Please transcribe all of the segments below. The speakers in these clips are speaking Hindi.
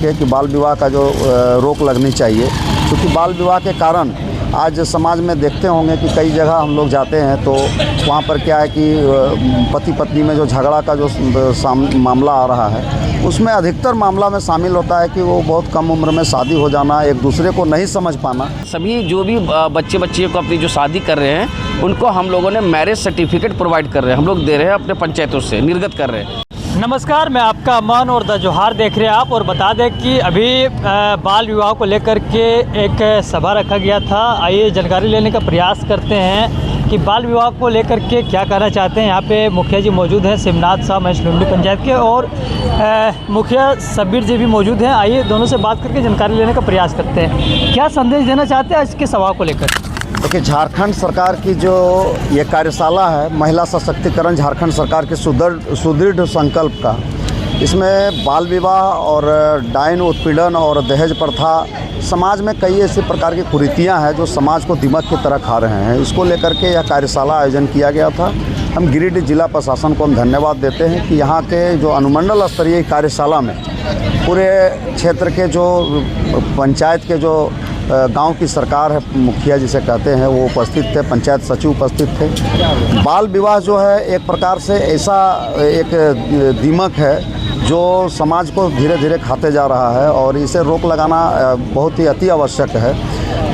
कि बाल विवाह का जो रोक लगनी चाहिए, क्योंकि बाल विवाह के कारण आज समाज में देखते होंगे कि कई जगह हम लोग जाते हैं तो वहाँ पर क्या है कि पति पत्नी में जो झगड़ा का जो मामला आ रहा है, उसमें अधिकतर मामला में शामिल होता है कि वो बहुत कम उम्र में शादी हो जाना, एक दूसरे को नहीं समझ पाना। सभी जो भी बच्चियों को अपनी जो शादी कर रहे हैं उनको हम लोगों ने मैरिज सर्टिफिकेट प्रोवाइड कर रहे हैं, हम लोग दे रहे हैं, अपने पंचायतों से निर्गत कर रहे हैं। नमस्कार, मैं आपका अमन और द जोहार देख रहे हैं आप। और बता दें कि अभी बाल विवाह को लेकर के एक सभा रखा गया था। आइए जानकारी लेने का प्रयास करते हैं कि बाल विवाह को लेकर के क्या कहना चाहते हैं। यहाँ पे मुखिया जी मौजूद हैं, शिवनाथ साहब महेश लुंडी पंचायत के, और मुखिया सबीर जी भी मौजूद हैं। आइए दोनों से बात करके जानकारी लेने का प्रयास करते हैं। क्या संदेश देना चाहते हैं आज के सभा को लेकर? देखिए, झारखंड सरकार की जो ये कार्यशाला है, महिला सशक्तिकरण झारखंड सरकार के सुदृढ़ संकल्प का, इसमें बाल विवाह और डायन उत्पीड़न और दहेज प्रथा, समाज में कई ऐसी प्रकार की कुरीतियां हैं जो समाज को दिमक की तरह खा रहे हैं। इसको लेकर के यह कार्यशाला आयोजन किया गया था। हम गिरिडीह जिला प्रशासन को हम धन्यवाद देते हैं कि यहाँ के जो अनुमंडल स्तरीय कार्यशाला में पूरे क्षेत्र के जो पंचायत के जो गांव की सरकार है, मुखिया जिसे कहते हैं, वो उपस्थित थे, पंचायत सचिव उपस्थित थे। बाल विवाह जो है एक प्रकार से ऐसा एक दीमक है जो समाज को धीरे धीरे खाते जा रहा है और इसे रोक लगाना बहुत ही अति आवश्यक है,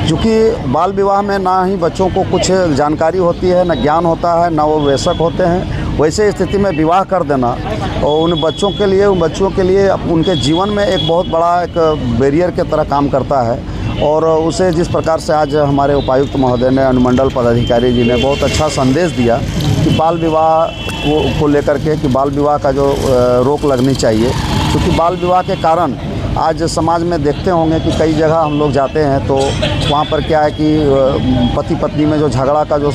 क्योंकि बाल विवाह में ना ही बच्चों को कुछ जानकारी होती है, न ज्ञान होता है, न वो वयस्क होते हैं। वैसे स्थिति में विवाह कर देना और उन बच्चों के लिए उनके जीवन में एक बहुत बड़ा एक बैरियर के तरह काम करता है। और उसे जिस प्रकार से आज हमारे उपायुक्त महोदय ने, अनुमंडल पदाधिकारी जी ने बहुत अच्छा संदेश दिया कि बाल विवाह को लेकर के कि बाल विवाह का जो रोक लगनी चाहिए, क्योंकि बाल विवाह के कारण आज समाज में देखते होंगे कि कई जगह हम लोग जाते हैं तो वहाँ पर क्या है कि पति पत्नी में जो झगड़ा का जो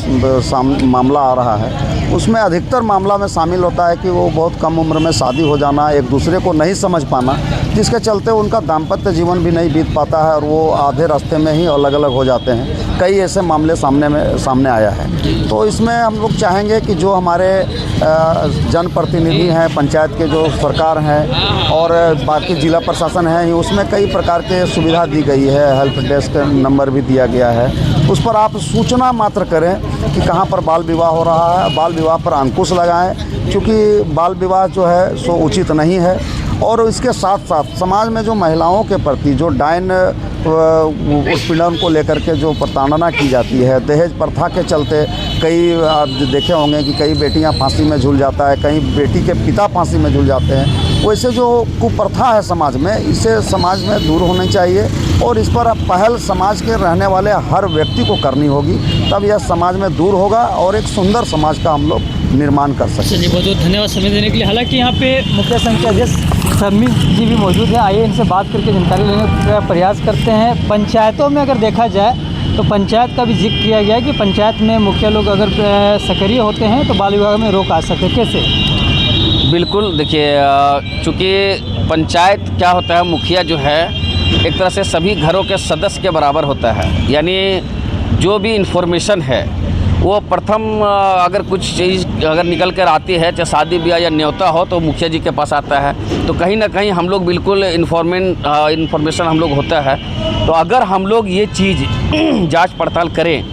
मामला आ रहा है, उसमें अधिकतर मामला में शामिल होता है कि वो बहुत कम उम्र में शादी हो जाना, एक दूसरे को नहीं समझ पाना, जिसके चलते उनका दाम्पत्य जीवन भी नहीं बीत पाता है और वो आधे रास्ते में ही अलग अलग हो जाते हैं। कई ऐसे मामले सामने आया है। तो इसमें हम लोग चाहेंगे कि जो हमारे जनप्रतिनिधि हैं, पंचायत के जो सरकार हैं और बाकी जिला प्रशासन है, उसमें कई प्रकार के सुविधा दी गई है। हेल्प डेस्क नंबर भी दिया गया है, उस पर आप सूचना मात्र करें कि कहाँ पर बाल विवाह हो रहा है, बाल विवाह पर अंकुश लगाएं, क्योंकि बाल विवाह जो है सो उचित नहीं है। और इसके साथ साथ समाज में जो महिलाओं के प्रति जो डायन उत्पीड़न को लेकर के जो प्रताड़ना की जाती है, दहेज प्रथा के चलते कई आप देखे होंगे कि कई बेटियां फांसी में झूल जाता है, कहीं बेटी के पिता फांसी में झूल जाते हैं। वैसे जो कुप्रथा है समाज में, इसे समाज में दूर होनी चाहिए और इस पर पहल समाज के रहने वाले हर व्यक्ति को करनी होगी, तब यह समाज में दूर होगा और एक सुंदर समाज का हम लोग निर्माण कर सकते हैं। चलिए, बहुत बहुत धन्यवाद समय देने के लिए। हालांकि यहाँ पे मुखिया संघ के अध्यक्ष समीर जी भी मौजूद हैं। आइए इनसे बात करके जानकारी लेने का प्रयास करते हैं। पंचायतों में अगर देखा जाए तो पंचायत का भी जिक्र किया गया है कि पंचायत में मुखिया लोग अगर सक्रिय होते हैं तो बाल विवाह में रोक आ सके। कैसे? बिल्कुल, देखिए, चूँकि पंचायत क्या होता है, मुखिया जो है एक तरह से सभी घरों के सदस्य के बराबर होता है। यानी जो भी इन्फॉर्मेशन है वो प्रथम अगर कुछ चीज़ अगर निकल कर आती है, चाहे शादी ब्याह या न्योता हो, तो मुखिया जी के पास आता है। तो कहीं ना कहीं हम लोग बिल्कुल इन्फॉर्मेशन हम लोग होता है। तो अगर हम लोग ये चीज़ जांच पड़ताल करें,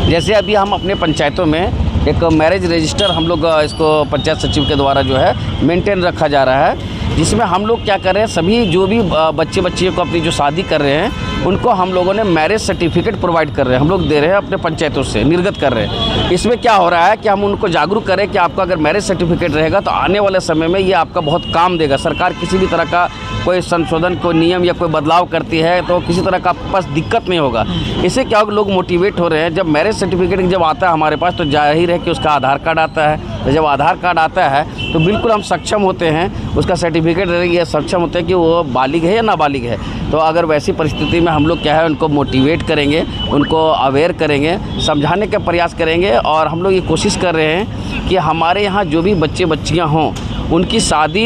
जैसे अभी हम अपने पंचायतों में एक मैरिज रजिस्टर हम लोग इसको पंचायत सचिव के द्वारा जो है मेंटेन रखा जा रहा है, जिसमें हम लोग क्या कर रहे हैं, सभी जो भी बच्चियों को अपनी जो शादी कर रहे हैं उनको हम लोगों ने मैरिज सर्टिफिकेट प्रोवाइड कर रहे हैं, हम लोग दे रहे हैं, अपने पंचायतों से निर्गत कर रहे हैं। इसमें क्या हो रहा है कि हम उनको जागरूक करें कि आपका अगर मैरिज सर्टिफिकेट रहेगा तो आने वाले समय में ये आपका बहुत काम देगा। सरकार किसी भी तरह का कोई संशोधन, कोई नियम या कोई बदलाव करती है तो किसी तरह का आपके पास दिक्कत नहीं होगा। इससे क्या होगा, लोग मोटिवेट हो रहे हैं। जब मैरिज सर्टिफिकेट जब आता है हमारे पास तो जाहिर है कि उसका आधार कार्ड आता है। तो जब आधार कार्ड आता है तो बिल्कुल हम सक्षम होते हैं, उसका सर्टिफिकेट ये सक्षम होते हैं कि वो बालिग है या नाबालिग है। तो अगर वैसी परिस्थिति में हम लोग क्या है, उनको मोटिवेट करेंगे, उनको अवेयर करेंगे, समझाने का प्रयास करेंगे। और हम लोग ये कोशिश कर रहे हैं कि हमारे यहाँ जो भी बच्चियाँ हों उनकी शादी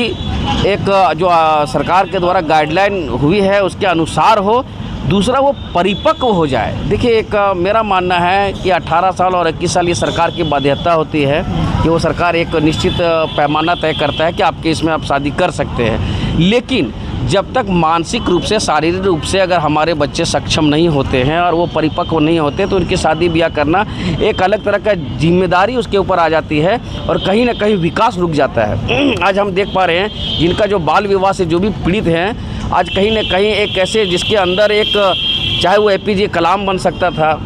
एक जो सरकार के द्वारा गाइडलाइन हुई है उसके अनुसार हो। दूसरा, वो परिपक्व हो जाए। देखिए, एक मेरा मानना है कि 18 साल और 21 साल ये सरकार की बाध्यता होती है कि वो सरकार एक निश्चित पैमाना तय करता है कि आपके इसमें आप शादी कर सकते हैं। लेकिन जब तक मानसिक रूप से, शारीरिक रूप से अगर हमारे बच्चे सक्षम नहीं होते हैं और वो परिपक्व नहीं होते, तो उनकी शादी ब्याह करना एक अलग तरह का जिम्मेदारी उसके ऊपर आ जाती है और कहीं ना कहीं विकास रुक जाता है। आज हम देख पा रहे हैं जिनका जो बाल विवाह से जो भी पीड़ित हैं, आज कहीं ना कहीं एक ऐसे जिसके अंदर एक, चाहे वो APJ कलाम बन सकता था,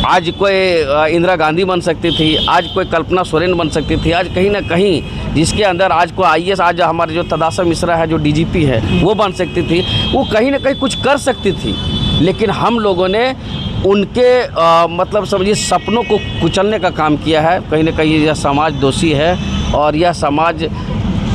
आज कोई इंदिरा गांधी बन सकती थी, आज कोई कल्पना सोरेन बन सकती थी, आज कहीं ना कहीं जिसके अंदर आज कोई IAS, आज हमारे जो तदासा मिश्रा है जो DGP है वो बन सकती थी, वो कहीं ना कहीं कुछ कर सकती थी। लेकिन हम लोगों ने उनके मतलब समझिए सपनों को कुचलने का काम किया है। कहीं ना कहीं यह समाज दोषी है और यह समाज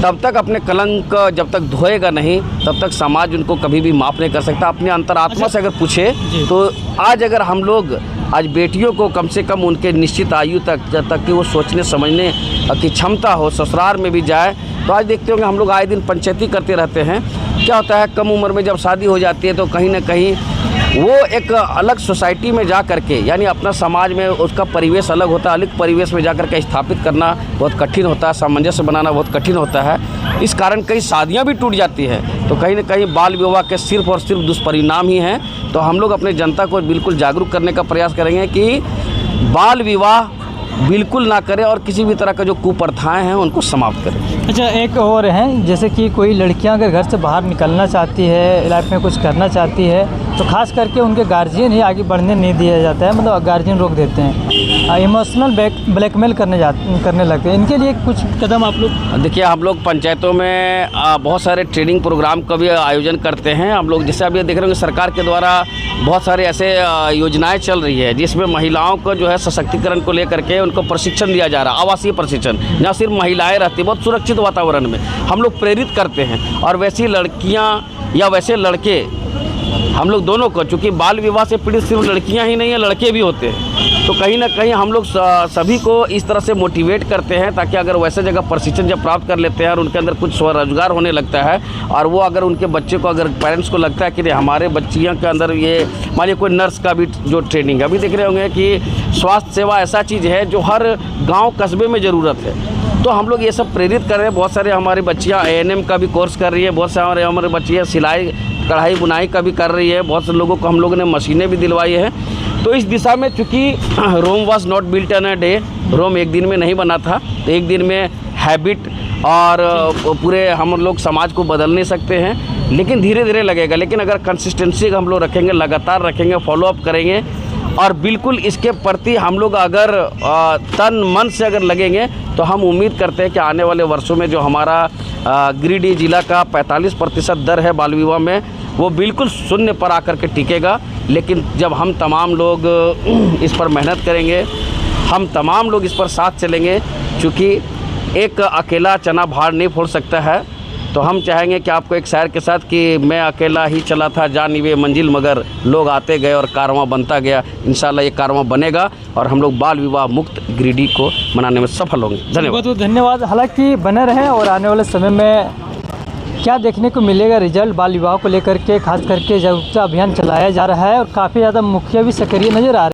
तब तक अपने कलंक जब तक धोएगा नहीं, तब तक समाज उनको कभी भी माफ़ नहीं कर सकता। अपने अंतरात्मा से अगर पूछे तो आज अगर हम लोग आज बेटियों को कम से कम उनके निश्चित आयु तक, जब तक कि वो सोचने समझने की क्षमता हो, ससुराल में भी जाए, तो आज देखते होंगे हम लोग आए दिन पंचायती करते रहते हैं। क्या होता है, कम उम्र में जब शादी हो जाती है तो कहीं ना कहीं वो एक अलग सोसाइटी में जा करके, यानी अपना समाज में उसका परिवेश अलग होता है, अलग परिवेश में जा करके स्थापित करना बहुत कठिन होता है, सामंजस्य बनाना बहुत कठिन होता है। इस कारण कई शादियां भी टूट जाती है। तो कहीं ना कहीं बाल विवाह के सिर्फ और सिर्फ दुष्परिणाम ही हैं। तो हम लोग अपने जनता को बिल्कुल जागरूक करने का प्रयास करेंगे कि बाल विवाह बिल्कुल ना करें और किसी भी तरह का जो कुप्रथाएं हैं उनको समाप्त करें। अच्छा, एक और है, जैसे कि कोई लड़कियां अगर घर से बाहर निकलना चाहती है, लाइफ में कुछ करना चाहती है, तो खास करके उनके गार्जियन ही आगे बढ़ने नहीं दिया जाता है, मतलब गार्जियन रोक देते हैं, इमोशनल ब्लैकमेल करने लगते हैं। इनके लिए कुछ कदम आप लोग? देखिए, हम लोग पंचायतों में बहुत सारे ट्रेनिंग प्रोग्राम का भी आयोजन करते हैं। हम लोग जैसे अभी देख रहे होंगे सरकार के द्वारा बहुत सारे ऐसे योजनाएं चल रही है जिसमें महिलाओं को जो है सशक्तिकरण को लेकर के उनको प्रशिक्षण दिया जा रहा है, आवासीय प्रशिक्षण, जहाँ सिर्फ महिलाएं रहती, बहुत सुरक्षित वातावरण में हम लोग प्रेरित करते हैं। और वैसी लड़कियां या वैसे लड़के हम लोग दोनों को, चूँकि बाल विवाह से पीड़ित सिर्फ लड़कियां ही नहीं है, लड़के भी होते हैं, तो कहीं ना कहीं हम लोग सभी को इस तरह से मोटिवेट करते हैं ताकि अगर वैसे जगह प्रशिक्षण जब प्राप्त कर लेते हैं और उनके अंदर कुछ स्वरोजगार होने लगता है और वो अगर उनके बच्चे को, अगर पेरेंट्स को लगता है कि नहीं हमारे बच्चियों के अंदर ये, मान लीजिए कोई नर्स का भी जो ट्रेनिंग है, अभी देख रहे होंगे कि स्वास्थ्य सेवा ऐसा चीज़ है जो हर गाँव कस्बे में ज़रूरत है। तो हम लोग ये सब प्रेरित कर रहे हैं। बहुत सारे हमारी बच्चियाँ ANM का भी कोर्स कर रही है, बहुत सारे हमारे बच्चियाँ सिलाई कढ़ाई बुनाई का भी कर रही है, बहुत से लोगों को हम लोगों ने मशीनें भी दिलवाई है। तो इस दिशा में, चूँकि Rome was not built in a day, Rome एक दिन में नहीं बना था, तो एक दिन में हैबिट और पूरे हम लोग समाज को बदल नहीं सकते हैं, लेकिन धीरे धीरे लगेगा। लेकिन अगर कंसिस्टेंसी हम लोग रखेंगे, लगातार रखेंगे, फॉलोअप करेंगे और बिल्कुल इसके प्रति हम लोग अगर तन मन से अगर लगेंगे, तो हम उम्मीद करते हैं कि आने वाले वर्षों में जो हमारा गिरिडीह जिला का 45% दर है बाल विवाह में, वो बिल्कुल शून्य पर आकर के टिकेगा। लेकिन जब हम तमाम लोग इस पर मेहनत करेंगे, हम तमाम लोग इस पर साथ चलेंगे, चूँकि एक अकेला चना भार नहीं फोड़ सकता है। तो हम चाहेंगे कि आपको एक शायर के साथ कि मैं अकेला ही चला था जानिबे मंजिल, मगर लोग आते गए और कारवां बनता गया। इंशाल्लाह ये कारवां बनेगा और हम लोग बाल विवाह मुक्त गिरिडीह को मनाने में सफल होंगे। धन्यवाद। बहुत बहुत धन्यवाद। हालांकि बने रहें और आने वाले समय में क्या देखने को मिलेगा रिजल्ट बाल विवाह को लेकर के, खास करके जागरूकता अभियान चलाया जा रहा है और काफ़ी ज़्यादा मुखिया भी सक्रिय नज़र आ रहे हैं।